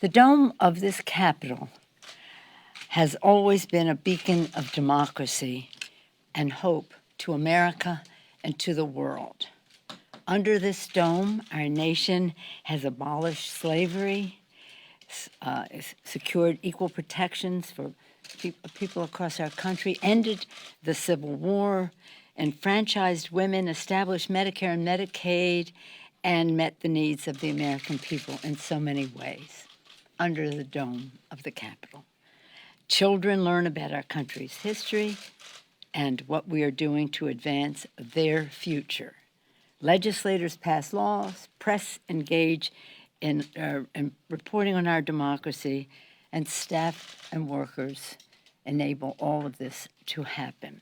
The dome of this Capitol has always been a beacon of democracy and hope to America and to the world. Under this dome, our nation has abolished slavery, secured equal protections for people across our country, ended the Civil War, enfranchised women, established Medicare and Medicaid, and met the needs of the American people in so many ways under the dome of the Capitol. Children learn about our country's history and what we are doing to advance their future. Legislators pass laws, press engage in reporting on our democracy, and staff and workers enable all of this to happen.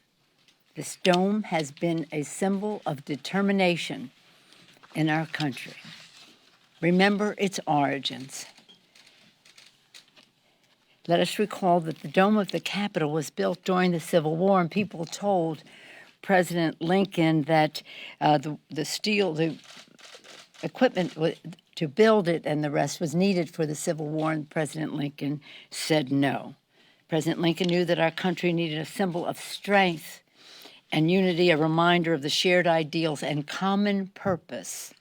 This dome has been a symbol of determination in our country. Remember its origins. Let us recall that the dome of the Capitol was built during the Civil War, and people told President Lincoln that the equipment to build it and the rest was needed for the Civil War, and President Lincoln said no. President Lincoln knew that our country needed a symbol of strength and unity, a reminder of the shared ideals and common purpose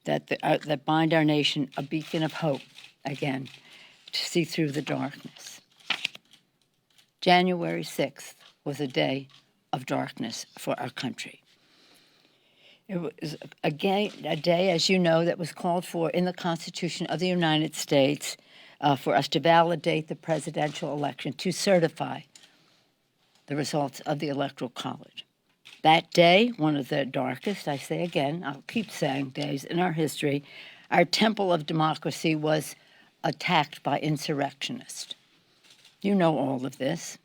that bind our nation, a beacon of hope, again, to see through the darkness. January 6th was a day of darkness for our country. It was a day, as you know, that was called for in the Constitution of the United States for us to validate the presidential election, to certify the results of the Electoral College. That day, one of the darkest, I say again, I'll keep saying days in our history, our temple of democracy was attacked by insurrectionists. You know all of this.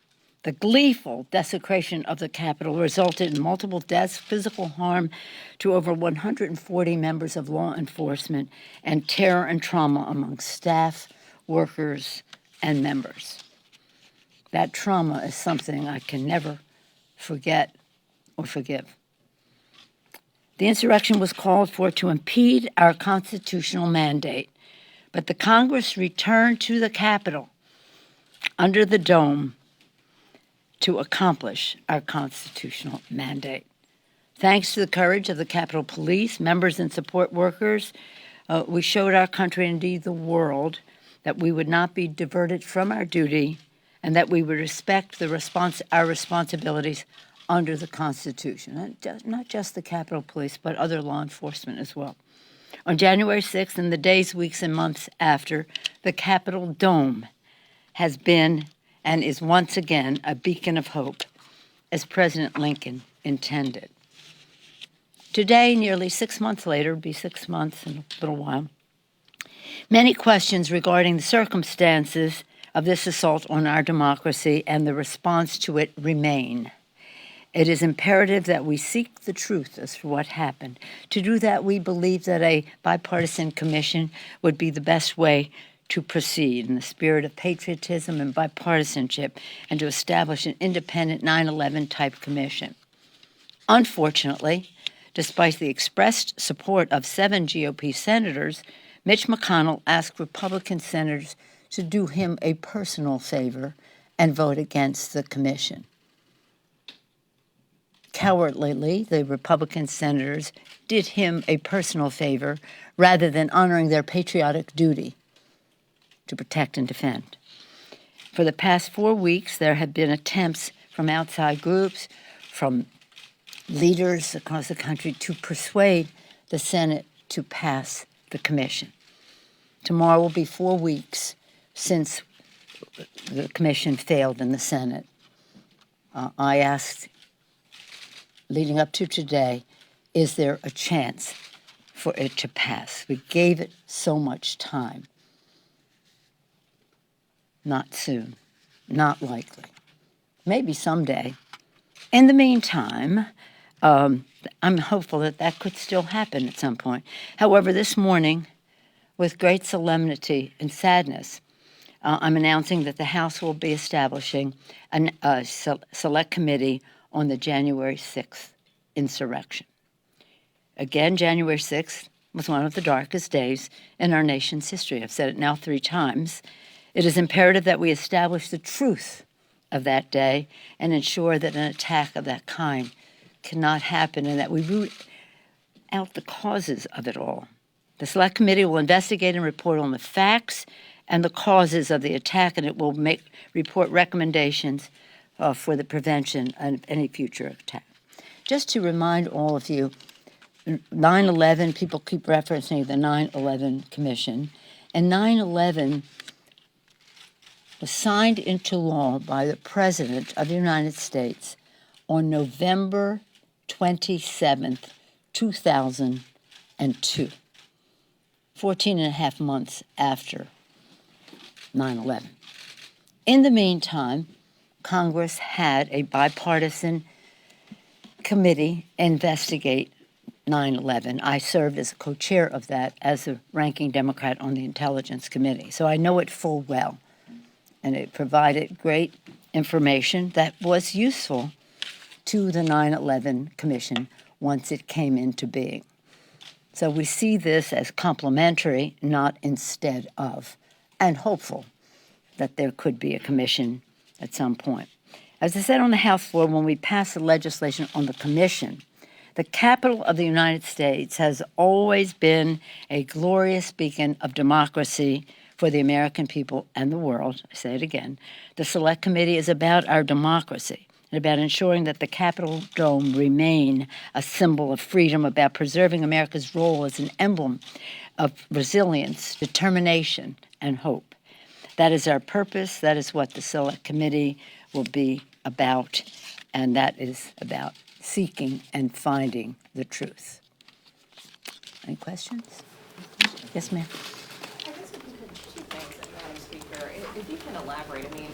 The gleeful desecration of the Capitol resulted in multiple deaths, physical harm to over 140 members of law enforcement, and terror and trauma among staff, workers, and members. That trauma is something I can never forget or forgive. The insurrection was called for to impede our constitutional mandate, but the Congress returned to the Capitol under the dome to accomplish our constitutional mandate. Thanks to the courage of the Capitol Police, members and support workers, we showed our country, indeed the world, that we would not be diverted from our duty and that we would respect our responsibilities under the Constitution. Not just the Capitol Police, but other law enforcement as well. On January 6th, and the days, weeks, and months after, the Capitol Dome has been and is once again a beacon of hope, as President Lincoln intended. Today, nearly 6 months later, it'll be 6 months in a little while, many questions regarding the circumstances of this assault on our democracy and the response to it remain. It is imperative that we seek the truth as to what happened. To do that, we believe that a bipartisan commission would be the best way to proceed in the spirit of patriotism and bipartisanship and to establish an independent 9/11 type commission. Unfortunately, despite the expressed support of 7 GOP senators, Mitch McConnell asked Republican senators to do him a personal favor and vote against the commission. Cowardly, the Republican senators did him a personal favor rather than honoring their patriotic duty to protect and defend. For the past 4 weeks, there have been attempts from outside groups, from leaders across the country to persuade the Senate to pass the commission. Tomorrow will be 4 weeks since the commission failed in the Senate. I asked, leading up to today, is there a chance for it to pass? We gave it so much time. Not soon, not likely. Maybe someday. In the meantime, I'm hopeful that that could still happen at some point. However, this morning, with great solemnity and sadness, I'm announcing that the House will be establishing a select committee on the January 6th insurrection. Again, January 6th was one of the darkest days in our nation's history. I've said it now 3 times. It is imperative that we establish the truth of that day and ensure that an attack of that kind cannot happen, and that we root out the causes of it all. The Select Committee will investigate and report on the facts and the causes of the attack, and it will report recommendations for the prevention of any future attack. Just to remind all of you, 9/11, people keep referencing the 9/11 Commission, and 9/11 was signed into law by the President of the United States on November 27th, 2002, 14 and a half months after 9/11. In the meantime, Congress had a bipartisan committee investigate 9/11. I served as a co-chair of that as a ranking Democrat on the Intelligence Committee, so I know it full well. And it provided great information that was useful to the 9/11 Commission once it came into being. So we see this as complementary, not instead of, and hopeful that there could be a commission at some point. As I said on the House floor, when we passed the legislation on the commission, the Capitol of the United States has always been a glorious beacon of democracy for the American people and the world. I say it again. The Select Committee is about our democracy and about ensuring that the Capitol Dome remain a symbol of freedom, about preserving America's role as an emblem of resilience, determination, and hope. That is our purpose. That is what the Select Committee will be about, and that is about seeking and finding the truth. Any questions? Yes, ma'am. I guess if you could, 2 things, Madam Speaker. If you can elaborate, I mean,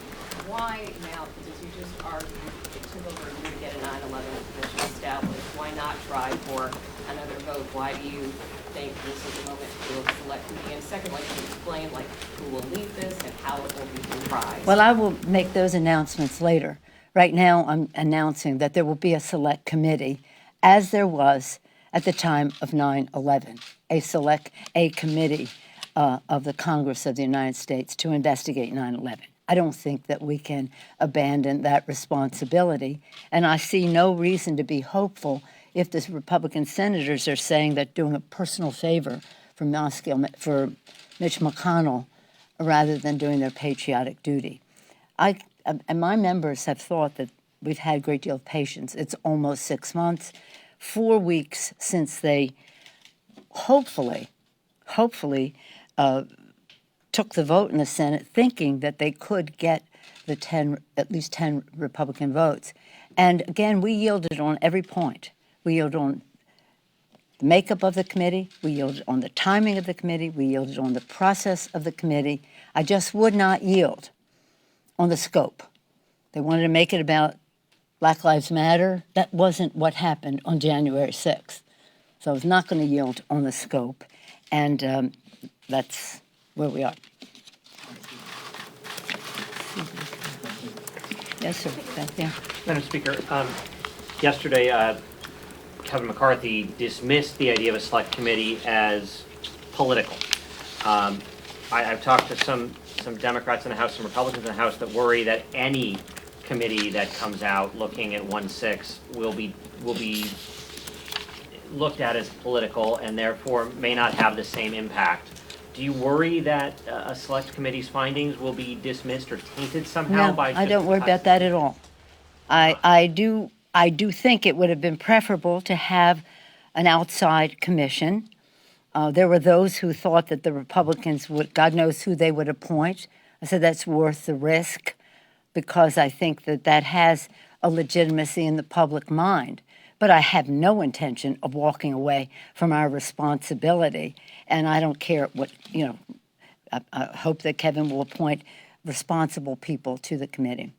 why now? Because you just argued it took over a year to get a 9/11 commission established. Why not try for another vote? Why do you think this is the moment to do a select committee? And secondly, can you explain who will lead this and how it will be comprised? Well, I will make those announcements later. Right now, I'm announcing that there will be a select committee, as there was at the time of 9/11, a committee of the Congress of the United States to investigate 9/11. I don't think that we can abandon that responsibility, and I see no reason to be hopeful if the Republican senators are saying that doing a personal favor for Mitch McConnell rather than doing their patriotic duty. And my members have thought that we've had a great deal of patience. It's almost 6 months, 4 weeks since they hopefully took the vote in the Senate, thinking that they could get the at least 10 Republican votes. And again, we yielded on every point. We yielded on the makeup of the committee. We yielded on the timing of the committee. We yielded on the process of the committee. I just would not yield on the scope. They wanted to make it about Black Lives Matter. That wasn't what happened on January 6th. So I was not going to yield on the scope. And that's where we are. Yes, sir. Back there. Madam Speaker, yesterday Kevin McCarthy dismissed the idea of a select committee as political. I've talked to some Democrats in the House, some Republicans in the House that worry that any committee that comes out looking at 1/6 will be looked at as political and therefore may not have the same impact. Do you worry that a select committee's findings will be dismissed or tainted somehow No, by? I don't worry about that at all. I do think it would have been preferable to have an outside commission. There were those who thought that the Republicans would, God knows who they would appoint. I said that's worth the risk because I think that has a legitimacy in the public mind. But I have no intention of walking away from our responsibility. And I don't care what, I hope that Kevin will appoint responsible people to the committee.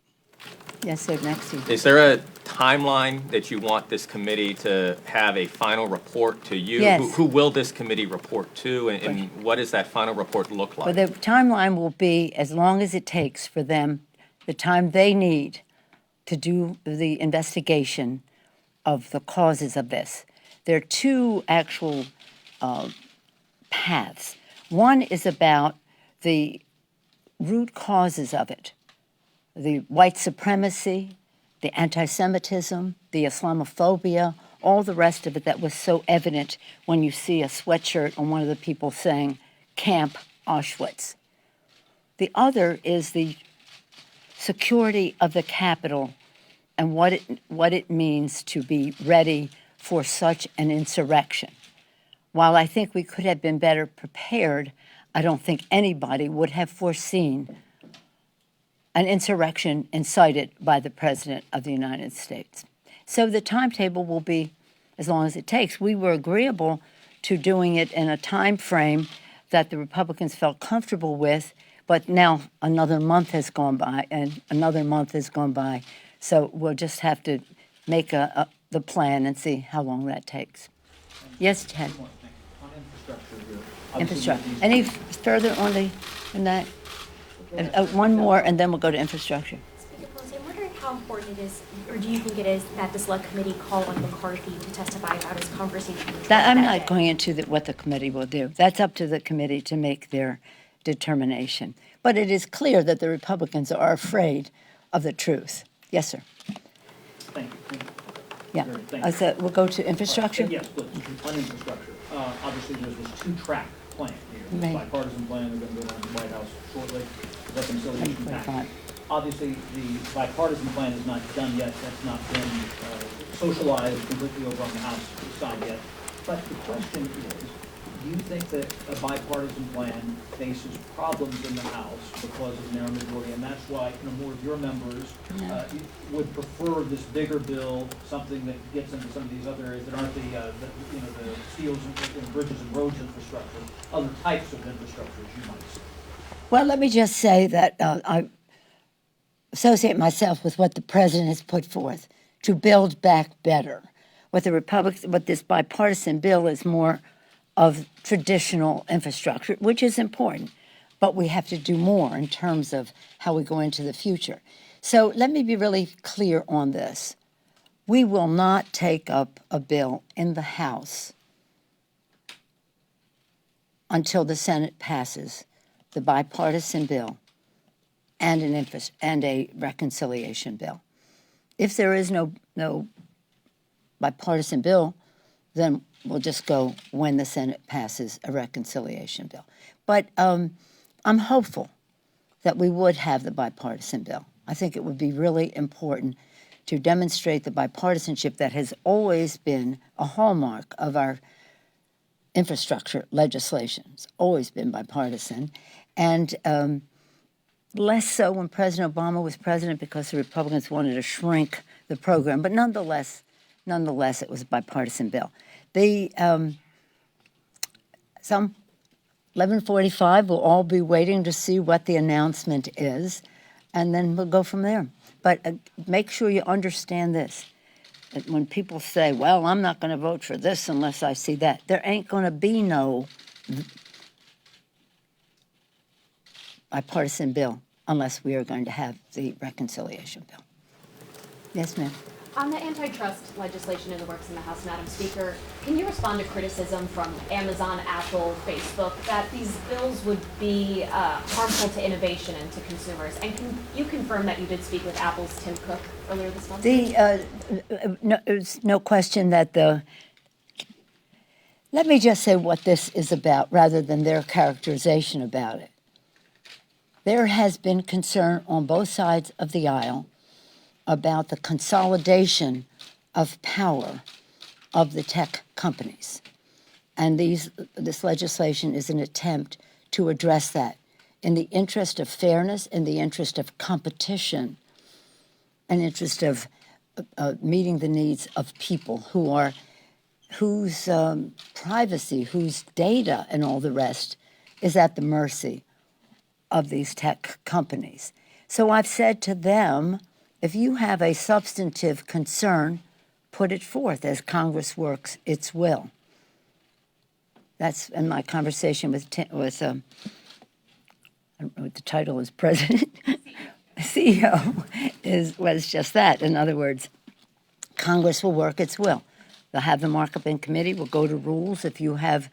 Yes, sir, next to you. Is there a timeline that you want this committee to have a final report to you? Yes. Who will this committee report to, and what does that final report look like? Well, the timeline will be as long as it takes for them, the time they need to do the investigation of the causes of this. There are 2 actual paths. One is about the root causes of it, the white supremacy, the anti-Semitism, the Islamophobia, all the rest of it that was so evident when you see a sweatshirt on one of the people saying Camp Auschwitz. The other is the security of the Capitol and what it means to be ready for such an insurrection. While I think we could have been better prepared, I don't think anybody would have foreseen an insurrection incited by the President of the United States. So the timetable will be as long as it takes. We were agreeable to doing it in a time frame that the Republicans felt comfortable with, but now another month has gone by and another month has gone by. So we'll just have to make the plan and see how long that takes. Yes, Ted? On infrastructure here. Infrastructure. Any further on that? One more, and then we'll go to infrastructure. Speaker Pelosi, I'm wondering how important it is, or do you think it is, that the Select Committee call on McCarthy to testify about his conversation with Trump I'm that not day? going into what the committee will do. That's up to the committee to make their determination. But it is clear that the Republicans are afraid of the truth. Yes, sir. Thank you. Thank you. Yeah. Very, thank I you. said we'll go to infrastructure. Yes, please, on infrastructure. Obviously, there's this two-track plan here. This Right. bipartisan plan, they're going to go on to the White House shortly, reconciliation package. 145. Obviously, the bipartisan plan is not done yet. That's not been socialized completely over on the House side yet. But the question is, do you think that a bipartisan plan faces problems in the House because of narrow majority? And that's why, more of your members would prefer this bigger bill, something that gets into some of these other areas that aren't the steels and bridges and roads infrastructure, other types of infrastructure, as you might say. Well, let me just say that I associate myself with what the president has put forth to build back better. What this bipartisan bill is more of traditional infrastructure, which is important, but we have to do more in terms of how we go into the future. So let me be really clear on this. We will not take up a bill in the House until the Senate passes the bipartisan bill and a reconciliation bill. If there is no bipartisan bill, then we'll just go when the Senate passes a reconciliation bill. But I'm hopeful that we would have the bipartisan bill. I think it would be really important to demonstrate the bipartisanship that has always been a hallmark of our infrastructure legislation. It's always been bipartisan. And less so when President Obama was president because the Republicans wanted to shrink the program. But nonetheless, it was a bipartisan bill. Some 11:45, we'll all be waiting to see what the announcement is, and then we'll go from there. But make sure you understand this. That when people say, well, I'm not going to vote for this unless I see that, there ain't going to be no bipartisan bill unless we are going to have the reconciliation bill. Yes, ma'am. On the antitrust legislation in the works in the House, Madam Speaker, can you respond to criticism from Amazon, Apple, Facebook that these bills would be harmful to innovation and to consumers? And can you confirm that you did speak with Apple's Tim Cook earlier this month? There's no question that let me just say what this is about rather than their characterization about it. There has been concern on both sides of the aisle about the consolidation of power of the tech companies. And this legislation is an attempt to address that in the interest of fairness, in the interest of competition, in the interest of meeting the needs of people whose privacy, whose data and all the rest is at the mercy of these tech companies. So I've said to them, if you have a substantive concern, put it forth as Congress works its will. That's in my conversation with I don't know what the title is, President, CEO, was just that. In other words, Congress will work its will. They'll have the markup in committee. We'll go to rules. If you have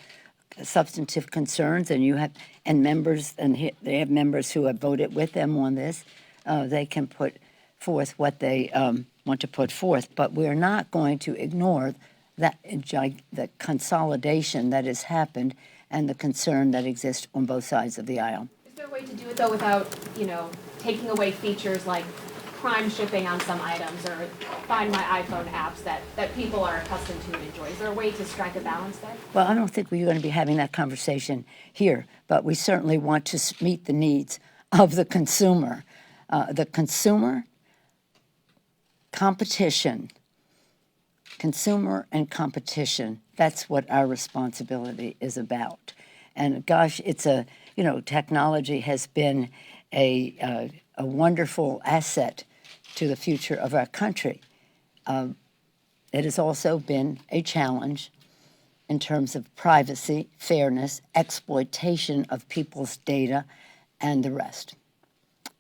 substantive concerns, and you have and members, and they have members who have voted with them on this, they can put forth what they want to put forth. But we're not going to ignore the consolidation that has happened and the concern that exists on both sides of the aisle. Is there a way to do it though without, taking away features like prime shipping on some items or Find My iPhone apps that people are accustomed to and enjoy? Is there a way to strike a balance there? Well, I don't think we're going to be having that conversation here, but we certainly want to meet the needs of the consumer. Consumer and competition, that's what our responsibility is about. And gosh, technology has been a wonderful asset to the future of our country. It has also been a challenge in terms of privacy, fairness, exploitation of people's data, and the rest.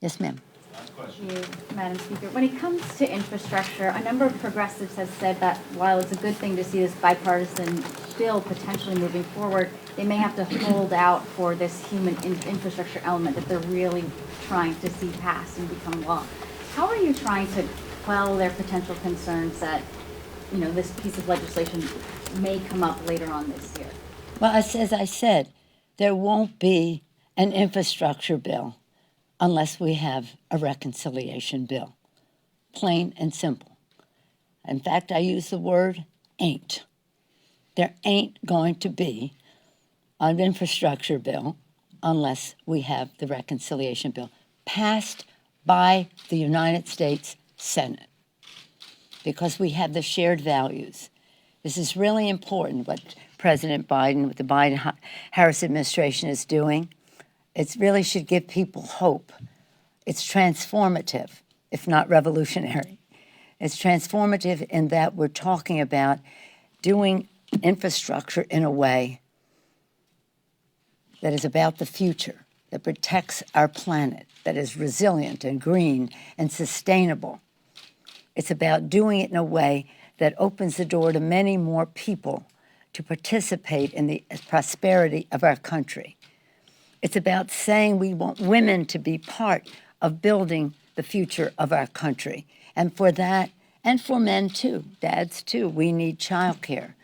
Yes, ma'am. Thank you, Madam Speaker. When it comes to infrastructure, a number of progressives have said that while it's a good thing to see this bipartisan bill potentially moving forward, they may have to hold out for this human infrastructure element that they're really trying to see passed and become law. How are you trying to quell their potential concerns that, this piece of legislation may come up later on this year? Well, as I said, there won't be an infrastructure bill unless we have a reconciliation bill. Plain and simple. In fact, I use the word ain't. There ain't going to be an infrastructure bill unless we have the reconciliation bill passed by the United States Senate, because we have the shared values. This is really important, what President Biden, what the Biden-Harris administration is doing. It really should give people hope. It's transformative, if not revolutionary. It's transformative in that we're talking about doing infrastructure in a way that is about the future, that protects our planet, that is resilient and green and sustainable. It's about doing it in a way that opens the door to many more people to participate in the prosperity of our country. It's about saying we want women to be part of building the future of our country. And for that, and for men too, dads too, we need child care.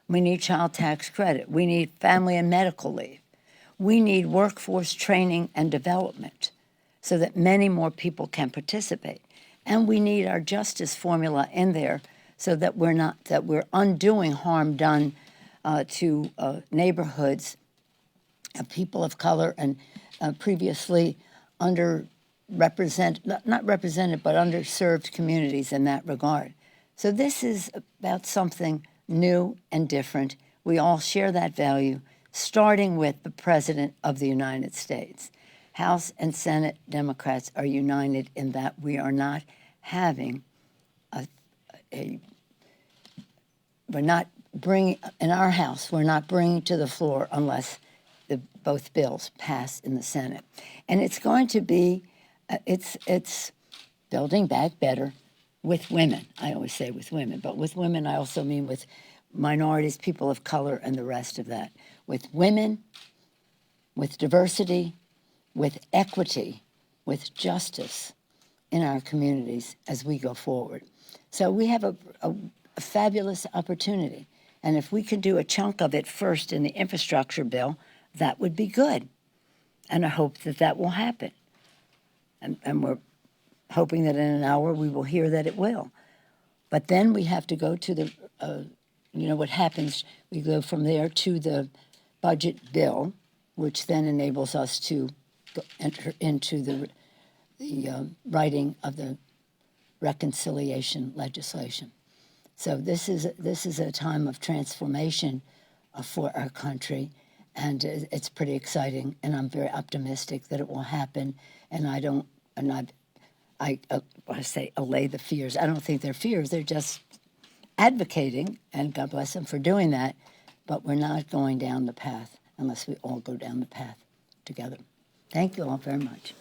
We need child tax credit. We need family and medical leave. We need workforce training and development so that many more people can participate. And we need our justice formula in there so that we're undoing harm done to neighborhoods of people of color and previously not represented, but underserved communities in that regard. So this is about something new and different. We all share that value, starting with the President of the United States. House and Senate Democrats are united in that we are not having we're not bringing, in our House, we're not bringing to the floor unless both bills pass in the Senate. And it's going to be, it's building back better with women. I always say with women, but with women I also mean with minorities, people of color, and the rest of that. With women, with diversity, with equity, with justice in our communities as we go forward. So we have a fabulous opportunity. And if we could do a chunk of it first in the infrastructure bill, that would be good. And I hope that will happen. And we're hoping that in an hour we will hear that it will. But then we have to go to the, what happens, we go from there to the budget bill, which then enables us to enter into the writing of the reconciliation legislation. So this is a time of transformation for our country, and it's pretty exciting. And I'm very optimistic that it will happen. And I say allay the fears. I don't think they're fears. They're just advocating, and God bless them for doing that. But we're not going down the path unless we all go down the path together. Thank you all very much.